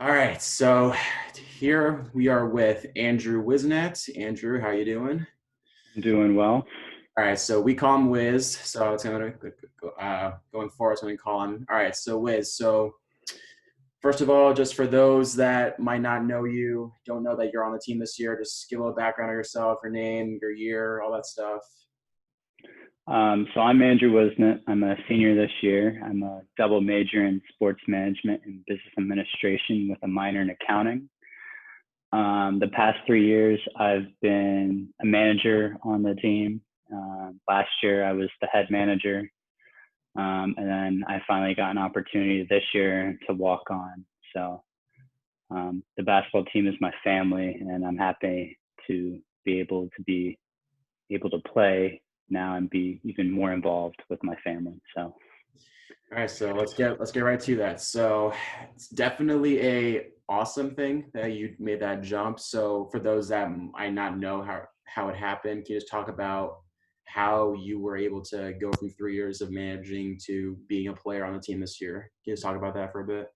All right, so here we are with Andrew Whisenant. Andrew, how you doing? I'm doing well. All right, so we call him Whiz. So it's going forward, so we call him. All right, so Whiz. So first of all, just for those that might not know you, don't know that you're on the team this year, just give a little background on yourself, your name, your year, all that stuff. So I'm Andrew Whisenant. I'm a senior this year. I'm a double major in sports management and business administration with a minor in accounting. The past 3 years, I've been a manager on the team. Last year, I was the head manager. And then I finally got an opportunity this year to walk on. So the basketball team is my family, and I'm happy to be able to play now and be even more involved with my family. So All right, so let's get right to that. So it's definitely a awesome thing that you made that jump. So for those that might not know how it happened, can you just talk about how you were able to go from 3 years of managing to being a player on the team this year? Can you just talk about that for a bit?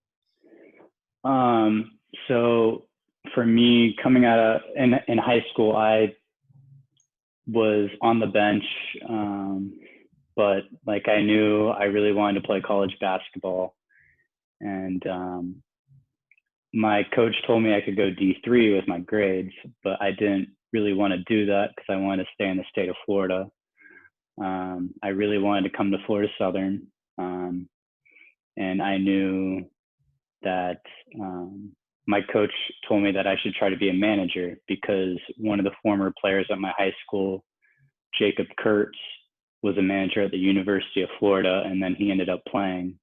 um so for me, coming out of in high school, I was on the bench, but like I knew I really wanted to play college basketball, and my coach told me I could go D3 with my grades, but I didn't really want to do that because I wanted to stay in the state of Florida. I really wanted to come to Florida Southern, and I knew that my coach told me that I should try to be a manager because one of the former players at my high school, Jacob Kurtz, was a manager at the University of Florida, and then he ended up playing.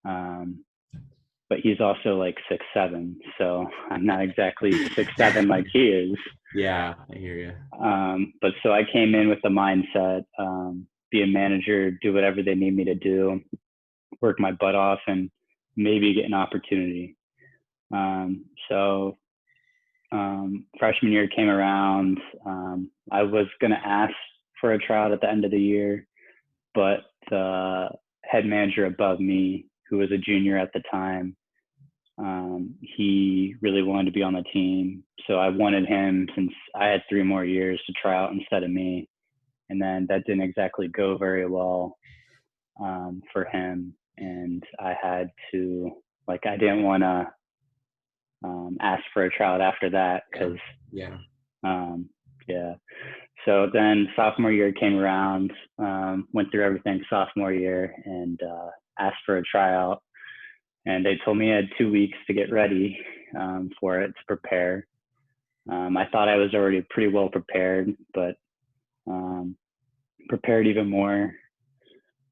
But he's also like 6'7", so I'm not exactly 6'7" like he is. Yeah, I hear you. But so I came in with the mindset, be a manager, do whatever they need me to do, work my butt off, and maybe get an opportunity. So freshman year came around. I was going to ask for a tryout at the end of the year, but the head manager above me, who was a junior at the time, he really wanted to be on the team. So I wanted him, since I had 3 more years, to try out instead of me. And then that didn't exactly go very well for him. And I had to, like, I didn't want to ask for a tryout after that because, Yeah. yeah. So then sophomore year came around, went through everything sophomore year, and asked for a tryout. And they told me I had 2 weeks to get ready for it, to prepare. I thought I was already pretty well prepared, but prepared even more.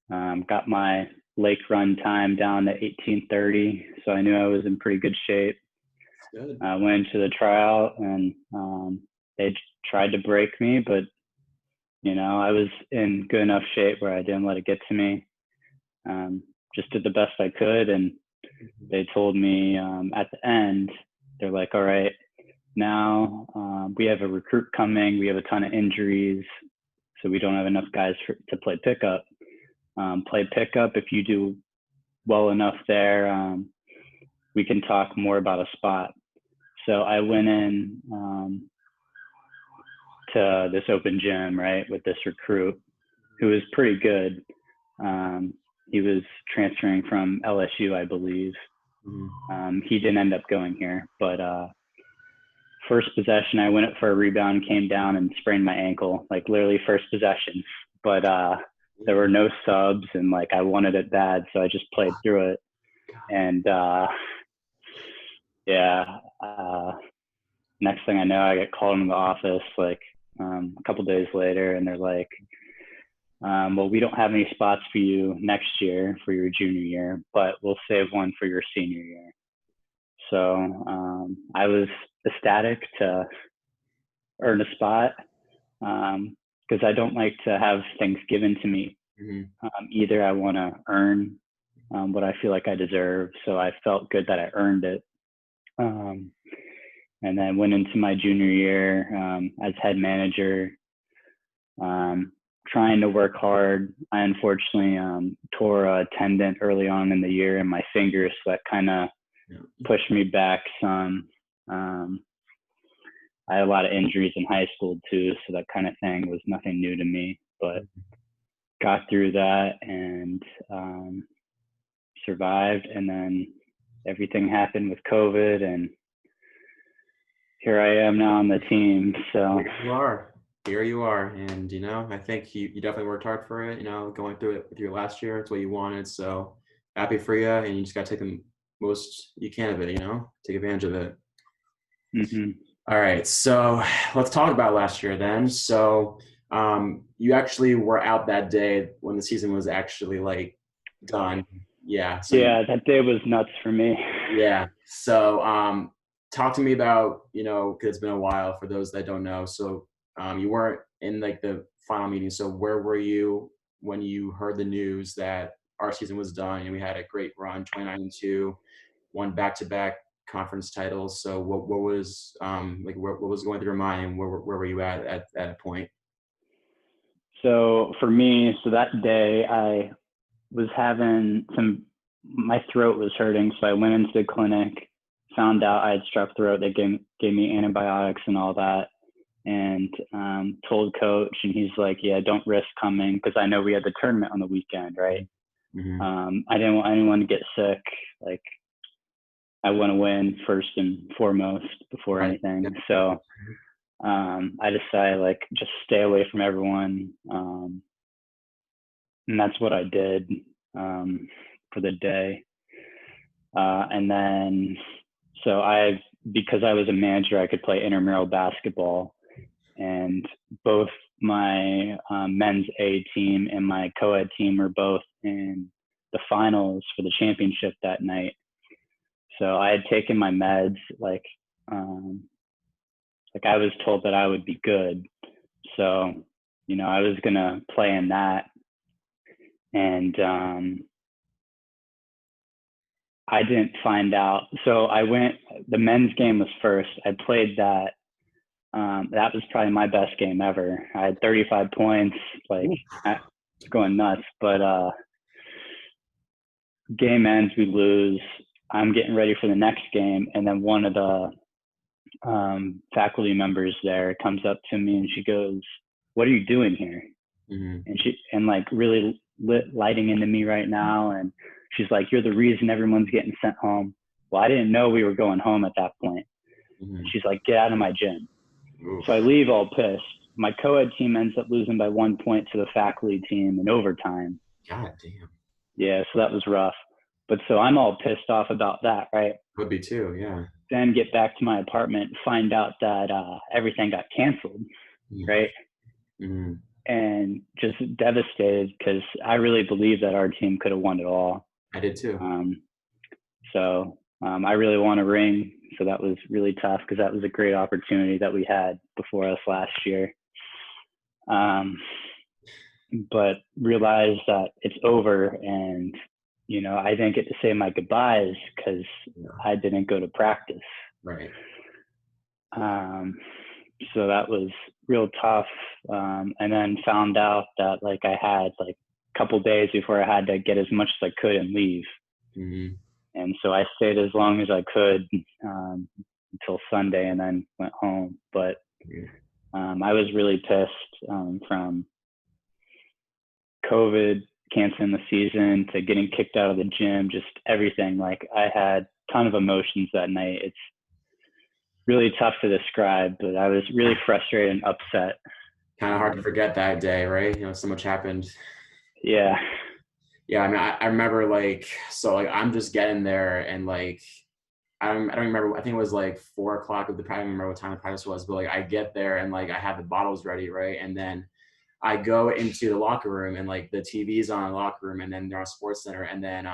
Got my lake run time down to 18:30, so I knew I was in pretty good shape. Good. I went into the tryout, and they tried to break me, but I was in good enough shape where I didn't let it get to me. Just did the best I could, and they told me at the end, they're like, all right, now we have a recruit coming. We have a ton of injuries, so we don't have enough guys to play pickup. Play pickup. If you do well enough there, we can talk more about a spot. So I went in to this open gym, right, with this recruit who was pretty good. He was transferring from LSU, I believe. He didn't end up going here, but first possession, I went up for a rebound, came down and sprained my ankle, like literally first possession. But there were no subs, and like I wanted it bad, so I just played through it. And next thing I know, I get called into the office like a couple days later, and they're like, well, we don't have any spots for you next year for your junior year, but we'll save one for your senior year. So I was ecstatic to earn a spot because I don't like to have things given to me. Either I want to earn what I feel like I deserve. So I felt good that I earned it. And then went into my junior year as head manager, trying to work hard. I unfortunately tore a tendon early on in the year in my finger, so that kind of Yeah. pushed me back some. Um, I had a lot of injuries in high school too, so that kind of thing was nothing new to me. But got through that and survived, and then everything happened with COVID, and here I am now on the team. So here you are, and I think you definitely worked hard for it. Going through it with your last year, it's what you wanted. So happy for you, and you just got to take the most you can of it. Take advantage of it. mm-hmm. All right, so let's talk about last year then. So you actually were out that day when the season was actually like done. Yeah. So yeah, that day was nuts for me. yeah. So talk to me about, because it's been a while for those that don't know. So you weren't in like the final meeting. So where were you when you heard the news that our season was done and we had a great run, 29-2, won back-to-back conference titles? So what was what was going through your mind, and where were you at that point? So for me, so that day I was having my throat was hurting. So I went into the clinic, found out I had strep throat. They gave me antibiotics and all that, and told coach, and he's like, yeah, don't risk coming, because I know we had the tournament on the weekend, right? Mm-hmm. I didn't want anyone to get sick. Like, I want to win first and foremost before Right. anything. So I decided, like, just stay away from everyone. And that's what I did for the day. And then, so because I was a manager, I could play intramural basketball, and both my men's A team and my co-ed team were both in the finals for the championship that night. So I had taken my meds, like I was told that I would be good. So, I was going to play in that. And I didn't find out. So the men's game was first. I played that. That was probably my best game ever. I had 35 points, like going nuts. But game ends, we lose. I'm getting ready for the next game. And then one of the faculty members there comes up to me and she goes, "What are you doing here?" Mm-hmm. And like really lighting into me right now. And she's like, "You're the reason everyone's getting sent home." Well, I didn't know we were going home at that point. Mm-hmm. She's like, "Get out of my gym." Oof. So I leave all pissed. My co-ed team ends up losing by 1 point to the faculty team in overtime. God damn. Yeah, so that was rough. But so I'm all pissed off about that, right? Would be too, yeah. Then get back to my apartment, find out that everything got canceled, right? Mm-hmm. And just devastated, because I really believe that our team could have won it all. I did too. So I really want a ring. So that was really tough, because that was a great opportunity that we had before us last year. But realized that it's over, and I didn't get to say my goodbyes because I didn't go to practice. Right. So that was real tough. And then found out that like I had like a couple days before I had to get as much as I could and leave. Mm-hmm. And so I stayed as long as I could until Sunday, and then went home. But I was really pissed from COVID canceling the season to getting kicked out of the gym, just everything. Like, I had a ton of emotions that night. It's really tough to describe, but I was really frustrated and upset. Kind of hard to forget that day, right? So much happened. Yeah. Yeah, I mean, I remember I'm just getting there, and I don't remember. I think it was like 4 o'clock of the practice. I don't remember what time the practice was, but I get there and I have the bottles ready, right? And then I go into the locker room, and the TV's on in the locker room, and then they're on Sports Center, and then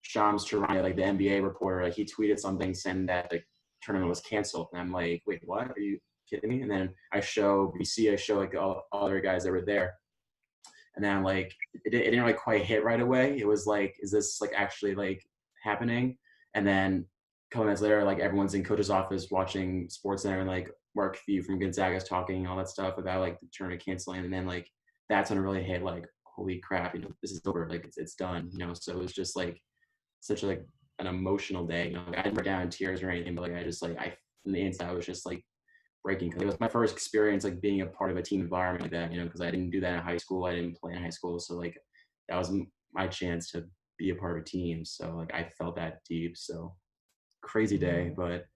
Shams Charania, the NBA reporter, he tweeted something saying that the tournament was canceled, and I'm like, wait, what? Are you kidding me? And then I show all other guys that were there, and then it didn't really quite hit right away. It was like, is this actually happening? And then a couple minutes later, everyone's in coach's office watching Sports Center, and Mark Few from Gonzaga is talking all that stuff about the tournament canceling, and then that's when it really hit, holy crap, this is over, it's done, so it was just such a an emotional day. I didn't break down in tears or anything, but like I just like I from the inside I was just like breaking because it was my first experience like being a part of a team environment like that. Because I didn't do that in high school. I didn't play in high school, so like that was my chance to be a part of a team. So like I felt that deep. So crazy day, but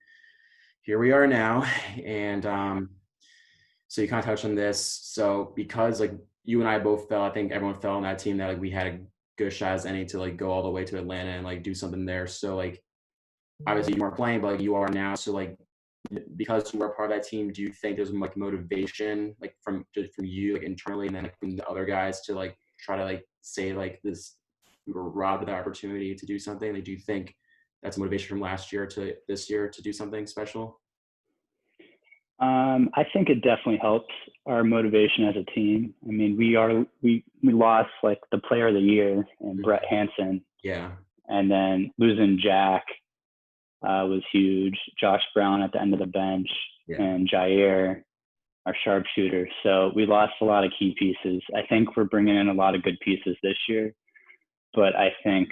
here we are now, and so you kind of touched on this. So because like you and I both felt, I think everyone felt on that team that like we had a good shot as any to like go all the way to Atlanta and like do something there. So like obviously you weren't playing, but like you are now. So like because you are part of that team, do you think there's like motivation like from just from you like internally and then like, from the other guys to like try to like say like this we were robbed of the opportunity to do something? Like do you think that's motivation from last year to this year to do something special? I think it definitely helps our motivation as a team. I mean, we lost like the player of the year and Brett Hansen, Yeah. and then losing Jack was huge. Josh Brown at the end of the bench, Yeah. and Jair, our sharpshooter. So we lost a lot of key pieces. I think we're bringing in a lot of good pieces this year, but I think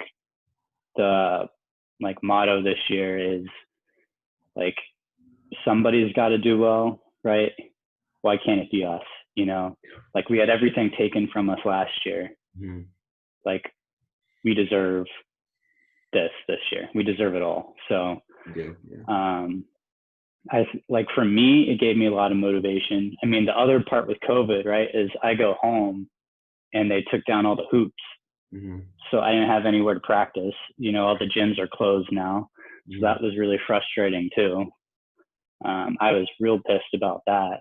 the like motto this year is like somebody's got to do well, right? Why can't it be us? You know, like we had everything taken from us last year. Mhm. Like we deserve this year. We deserve it all. So, You do. Yeah. I like for me, it gave me a lot of motivation. I mean, the other part with COVID, right, is I go home and they took down all the hoops. Mm-hmm. So I didn't have anywhere to practice. You know, all the gyms are closed now. So Mm-hmm. that was really frustrating too. I was real pissed about that.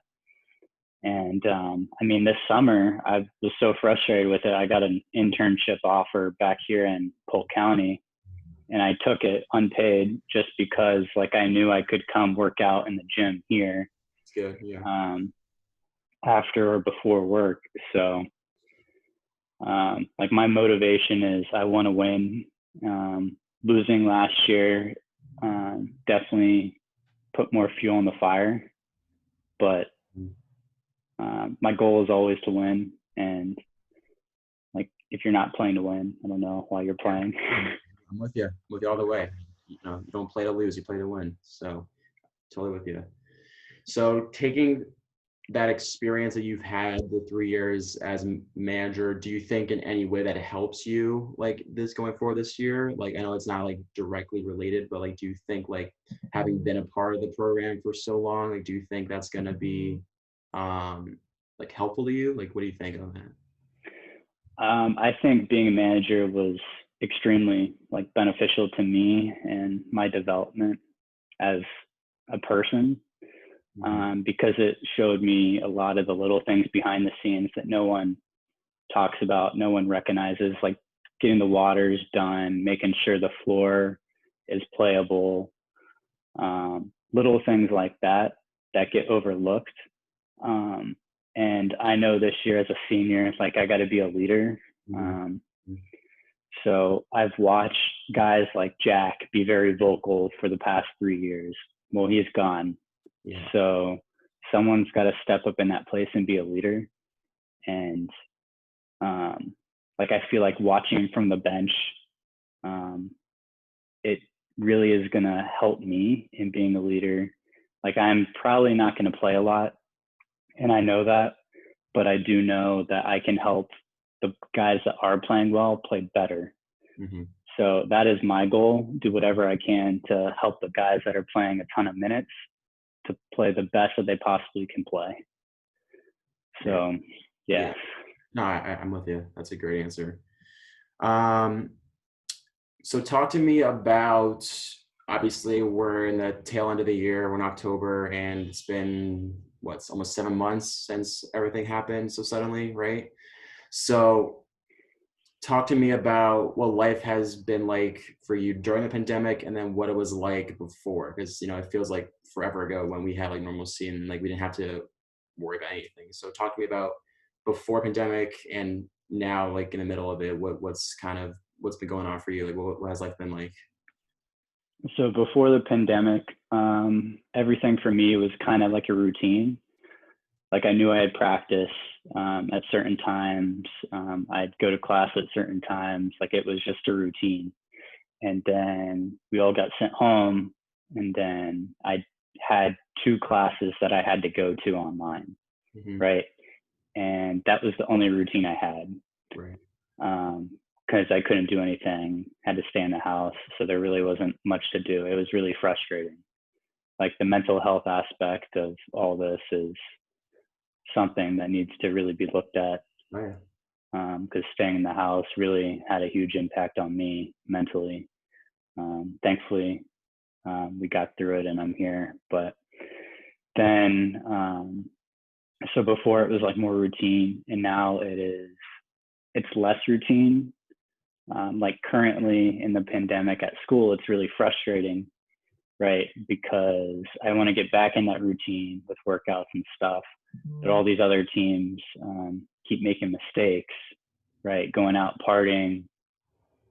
And I mean, this summer, I was so frustrated with it. I got an internship offer back here in Polk County, and I took it unpaid just because, like, I knew I could come work out in the gym here It's good. Yeah. after or before work. So, like, my motivation is I want to win. Losing last year definitely put more fuel on the fire, but my goal is always to win. And like, if you're not playing to win, I don't know why you're playing. I'm with you. I'm with you all the way. You don't play to lose. You play to win. So totally with you. So taking that experience that you've had the 3 years as manager, do you think in any way that it helps you like this going forward this year? Like I know it's not like directly related, but like do you think like having been a part of the program for so long, like do you think that's gonna be like helpful to you? Like what do you think on that? I think being a manager was extremely like beneficial to me and my development as a person, Mhm. because it showed me a lot of the little things behind the scenes that no one talks about, no one recognizes, like getting the waters done, making sure the floor is playable, little things like that that get overlooked. Um, and I know this year as a senior, it's like I got to be a leader. Mhm. Um, so I've watched guys like Jack be very vocal for the past 3 years. Well, he's gone. Yeah. So someone's got to step up in that place and be a leader. And like I feel like watching from the bench, um, it really is going to help me in being a leader. Like I'm probably not going to play a lot, and I know that, but I do know that I can help the guys that are playing well play better. Mm-hmm. So that is my goal. Do whatever I can to help the guys that are playing a ton of minutes to play the best that they possibly can play. So, Yeah. yeah. No, I'm with you. That's a great answer. Um, so talk to me about, obviously we're in the tail end of the year, we're in October, and it's been what's almost 7 months since everything happened so suddenly, right? So talk to me about what life has been like for you during the pandemic and then what it was like before. Because it feels like forever ago when we had like normalcy and like we didn't have to worry about anything. So talk to me about before pandemic and now like in the middle of it, what's been going on for you? Like what has life been like? So before the pandemic, everything for me was kind of like a routine. Like I knew I had practice at certain times. I'd go to class at certain times. Like it was just a routine. and then we all got sent home, and then I had 2 classes that I had to go to online, Mm-hmm. right? And that was the only routine I had, Right. because I couldn't do anything, had to stay in the house, so there really wasn't much to do. It was really frustrating. Like the mental health aspect of all this is something that needs to really be looked at, Oh, yeah. because staying in the house really had a huge impact on me mentally. Thankfully, we got through it and I'm here. But then, so before it was like more routine, and now it's less routine. Like currently in the pandemic at school, it's really frustrating, right? Because I want to get back in that routine with workouts and stuff, but all these other teams keep making mistakes, right? Going out partying,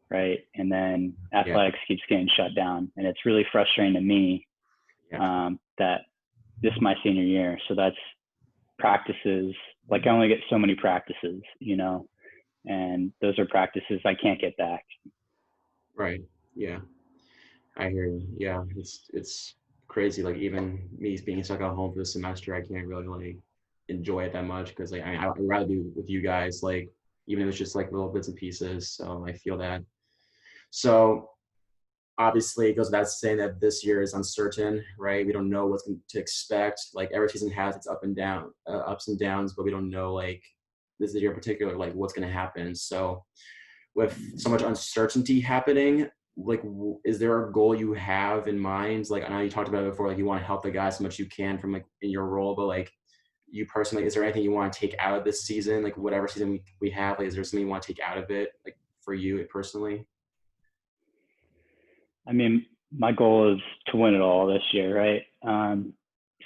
right? And then Yeah. athletics keeps getting shut down. And it's really frustrating to me Yeah. that this is my senior year. So that's practices. Like I only get so many practices, and those are practices I can't get back. Right. Yeah. I hear you. Yeah. It's crazy. Like even me being stuck at home for the semester, I can't really like enjoy it that much because like I'd rather be with you guys, like even if it's just like little bits and pieces. So I feel that. So obviously it goes without saying that this year is uncertain, right? We don't know what's to expect. Like every season has its ups and downs, but we don't know like this year in particular, like what's going to happen. So with so much uncertainty happening, like is there a goal you have in mind? Like I know you talked about it before, like you want to help the guys as much as you can from like in your role, but like you personally, is there anything you want to take out of this season? Like whatever season we have, like is there something you want to take out of it, like for you personally? I mean, my goal is to win it all this year, right?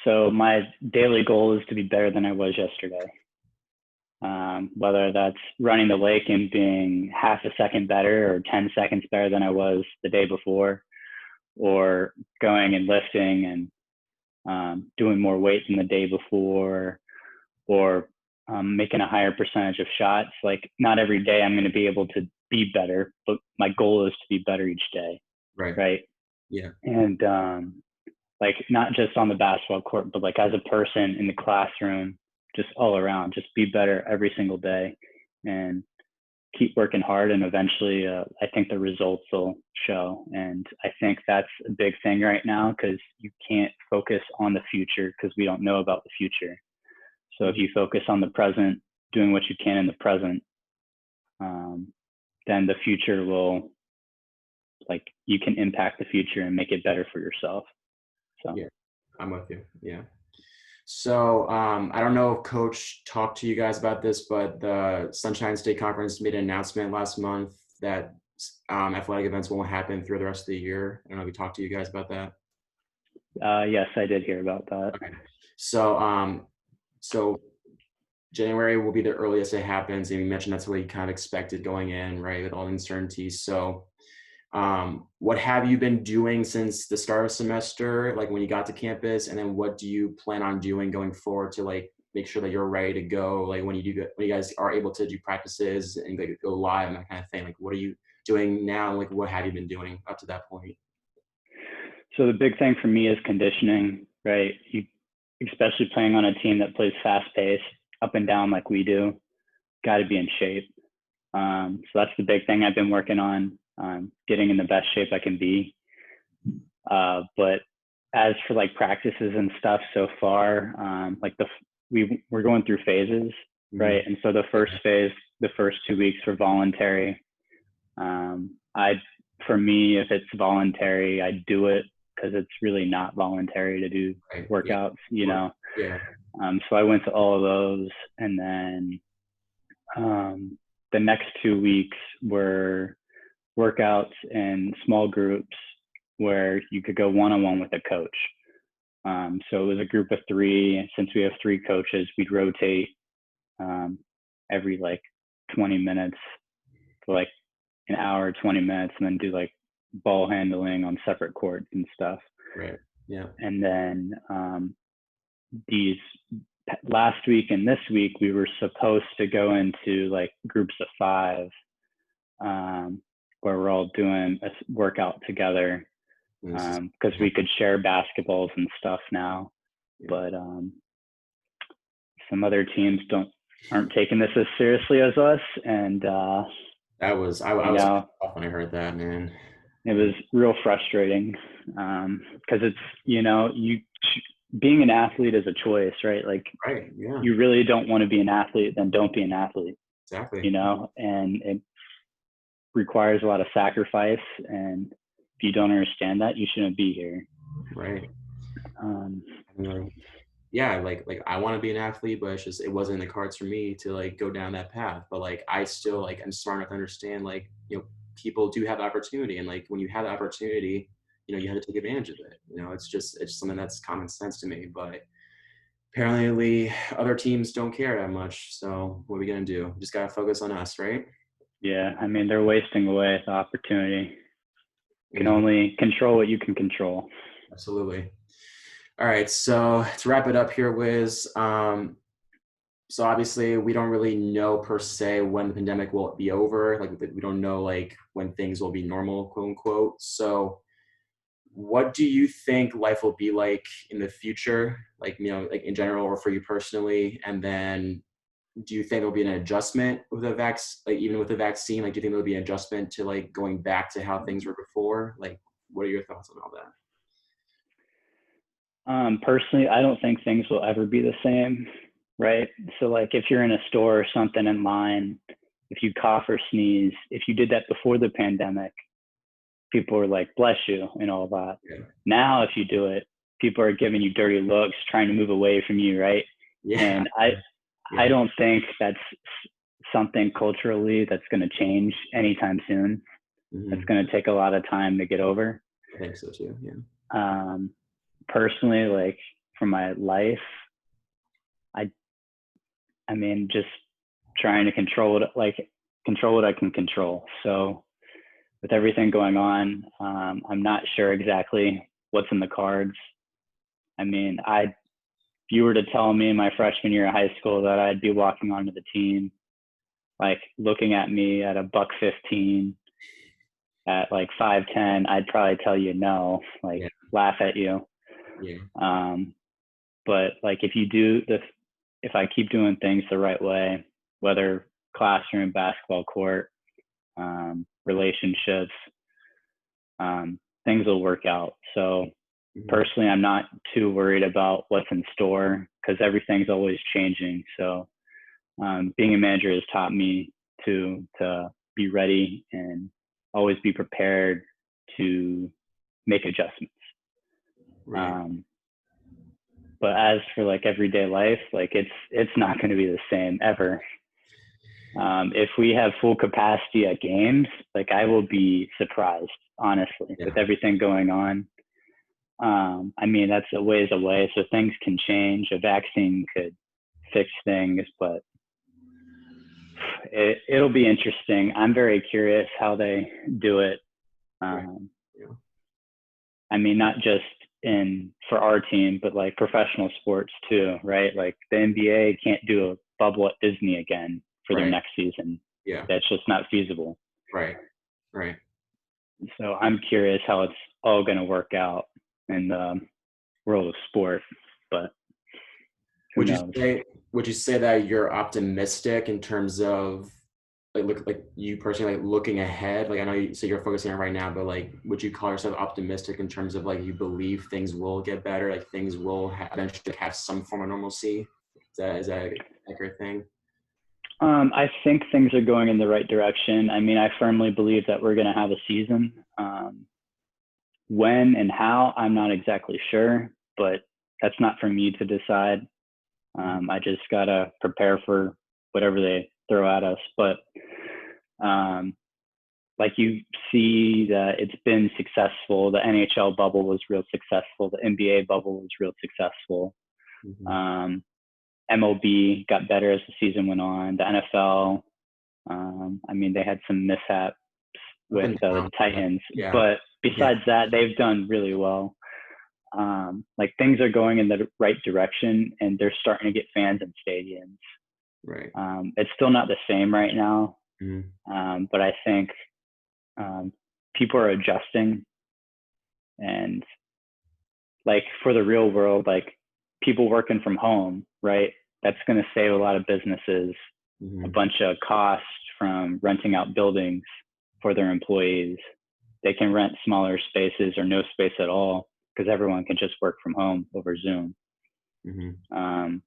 So my daily goal is to be better than I was yesterday. Whether that's running the lake and being half a second better or 10 seconds better than I was the day before, or going and lifting and doing more weight than the day before, or making a higher percentage of shots. Like not every day I'm going to be able to be better, but my goal is to be better each day, Right. right? Yeah. And like not just on the basketball court, but like as a person in the classroom, just all around, just be better every single day and keep working hard. And eventually, I think the results will show. And I think that's a big thing right now because you can't focus on the future because we don't know about the future. So if you focus on the present, doing what you can in the present, then the future will, like, you can impact the future and make it better for yourself. So. Yeah, I'm with you. Yeah. So I don't know if Coach talked to you guys about this, but the Sunshine State Conference made an announcement last month that athletic events won't happen through the rest of the year. I don't know if we talked to you guys about that. Yes, I did hear about that. Okay. So so January will be the earliest it happens, and you mentioned that's what you kind of expected going in, right, with all the uncertainties. So what have you been doing since the start of semester, like when you got to campus, and then what do you plan on doing going forward to like make sure that you're ready to go, like when when you guys are able to do practices and like go live and that kind of thing, like what are you doing now, like what have you been doing up to that point? So the big thing for me is conditioning, right? You, especially playing on a team that plays fast paced up and down like we do, got to be in shape. So that's the big thing I've been working on, getting in the best shape I can be. But as for like practices and stuff so far, like we're going through phases, right? And so the first phase, the first 2 weeks were voluntary. For me, if it's voluntary, I do it because it's really not voluntary to do workouts, Yeah. So I went to all of those, and then the next 2 weeks were workouts in small groups where you could go one-on-one with a coach. So it was a group of 3. Since we have 3 coaches, we'd rotate every like 20 minutes for like an hour, 20 minutes, and then do like ball handling on separate courts and stuff. Right. Yeah. And then these last week and this week, we were supposed to go into like groups of 5 where we're all doing a workout together, And this is, because we could share basketballs and stuff now. yeah. But some other teams aren't taking this as seriously as us, and That was I you was know, when I heard that, man. it was real frustrating, because it's, being an athlete is a choice, right? Like, Right. Yeah. you really don't want to be an athlete, then don't be an athlete, Exactly. and it requires a lot of sacrifice. And if you don't understand that, you shouldn't be here. Right. Um, I mean, like, yeah, like I want to be an athlete, but it's just it wasn't in the cards for me to like go down that path. But like I still like I'm smart enough to understand like people do have the opportunity, and like when you have the opportunity, you have to take advantage of it. It's something that's common sense to me. But apparently, other teams don't care that much. So what are we gonna do? We just gotta focus on us, right? yeah, I mean, they're wasting away the opportunity. You can Mhm. only control what you can control. Absolutely. All right, so to wrap it up here, Wiz. So obviously, we don't really know per se when the pandemic will be over. Like we don't know like when things will be normal, quote unquote. So, what do you think life will be like in the future? Like like in general, or for you personally? And then, do you think there'll be an adjustment with the like even with the vaccine? Like, do you think there'll be an adjustment to like going back to how things were before? Like, what are your thoughts on all that? Personally, I don't think things will ever be the same, right? So, like, if you're in a store or something in line, if you cough or sneeze, if you did that before the pandemic, people were like, bless you, and all that. Yeah. Now, if you do it, people are giving you dirty looks, trying to move away from you, right? Yeah. And I don't think that's something culturally that's going to change anytime soon. Mm-hmm. It's going to take a lot of time to get over. I think so too. Yeah. Personally, like, for my life, I mean, just trying to control what I can control. So with everything going on, I'm not sure exactly what's in the cards. I mean, if you were to tell me my freshman year of high school that I'd be walking onto the team, like looking at me at a $115 at like 5'10", I'd probably tell you no, like, Yeah. laugh at you. Yeah. But like, if I keep doing things the right way, whether classroom, basketball court, relationships, things will work out. So personally, I'm not too worried about what's in store because everything's always changing. So being a manager has taught me to be ready and always be prepared to make adjustments. Right. But as for like everyday life, like it's not going to be the same ever. If we have full capacity at games, like, I will be surprised, honestly, with everything going on. I mean, that's a ways away, so things can change. A vaccine could fix things, but it'll be interesting. I'm very curious how they do it. Right. Yeah. I mean, not just for our team, but like professional sports too, right? Like the NBA can't do a bubble at Disney again for their next season. Yeah. That's just not feasible. Right. Right. So I'm curious how it's all going to work out in the world of sport, but who knows? Would you say that you're optimistic in terms of like you personally like looking ahead? Like I know you say you're focusing on right now, but like would you call yourself optimistic in terms of like you believe things will get better, like things will eventually have some form of normalcy? Is that an accurate thing? I think things are going in the right direction. I mean, I firmly believe that we're going to have a season. When and how, I'm not exactly sure, but that's not for me to decide. I just got to prepare for whatever they throw at us. But like, you see that it's been successful. The NHL bubble was real successful. The NBA bubble was real successful. MLB got better as the season went on. The NFL, I mean, they had some mishaps with the Titans, but besides that, they've done really well. Like, things are going in the right direction, and they're starting to get fans in stadiums. Right. It's still not the same right now, but I think People are adjusting, and like for the real world, like people working from home, right? That's going to save a lot of businesses a Mm-hmm. bunch of costs from renting out buildings for their employees. They can rent smaller spaces or no space at all because everyone can just work from home over Zoom. Mm-hmm.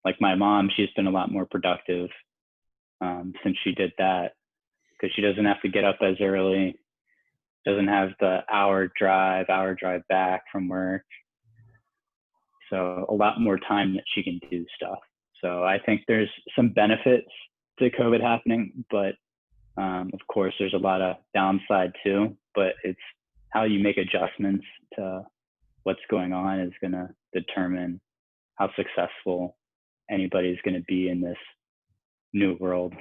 Like my mom, she's been a lot more productive since she did that because she doesn't have to get up as early, doesn't have the hour drive back from work. So a lot more time that she can do stuff. So I think there's some benefits to COVID happening, but of course there's a lot of downside too. But it's how you make adjustments to what's going on is going to determine how successful anybody's going to be in this new world.